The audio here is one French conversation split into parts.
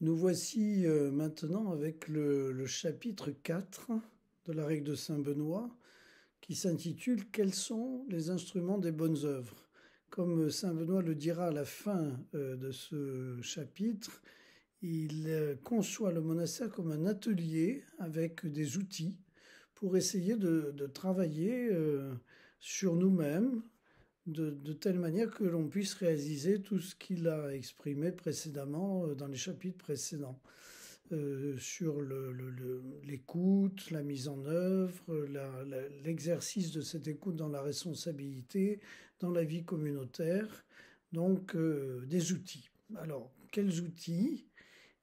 Nous voici maintenant avec le chapitre 4 de la règle de Saint Benoît qui s'intitule Quels sont les instruments des bonnes œuvres? Comme Saint Benoît le dira à la fin de ce chapitre, il conçoit le monastère comme un atelier avec des outils pour essayer de travailler sur nous-mêmes, de telle manière que l'on puisse réaliser tout ce qu'il a exprimé précédemment dans les chapitres précédents, sur l'écoute, la mise en œuvre, l'exercice de cette écoute dans la responsabilité, dans la vie communautaire, donc des outils. Alors, quels outils?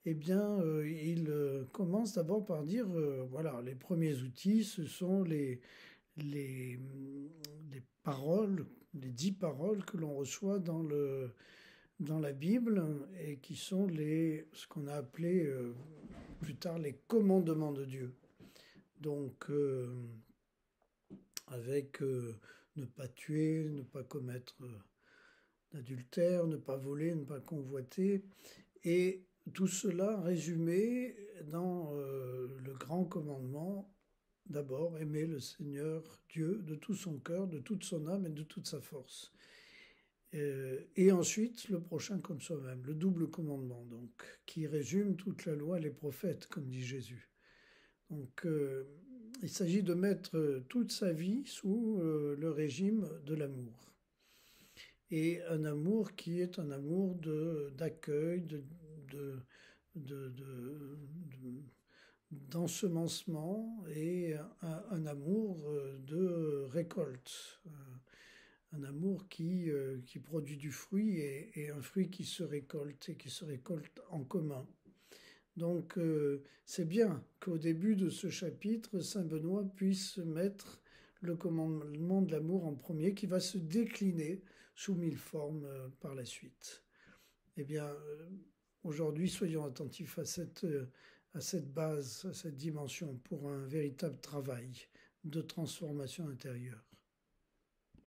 Eh bien, il commence d'abord par dire, voilà, les premiers outils, ce sont les, les paroles, les 10 paroles que l'on reçoit dans la Bible et qui sont ce qu'on a appelé plus tard les commandements de Dieu. Donc, avec ne pas tuer, ne pas commettre d'adultère, ne pas voler, ne pas convoiter. Et tout cela résumé dans le grand commandement. D'abord, aimer le Seigneur Dieu de tout son cœur, de toute son âme et de toute sa force. Et ensuite, le prochain comme soi-même, le double commandement, donc, qui résume toute la loi et les prophètes, comme dit Jésus. Donc, il s'agit de mettre toute sa vie sous le régime de l'amour. Et un amour qui est un amour d'accueil, d'ensemencement et un amour de récolte, un amour qui produit du fruit et un fruit qui se récolte et qui se récolte en commun. Donc c'est bien qu'au début de ce chapitre, Saint Benoît puisse mettre le commandement de l'amour en premier qui va se décliner sous 1000 formes par la suite. Eh bien, aujourd'hui, soyons attentifs à cette base, à cette dimension pour un véritable travail de transformation intérieure.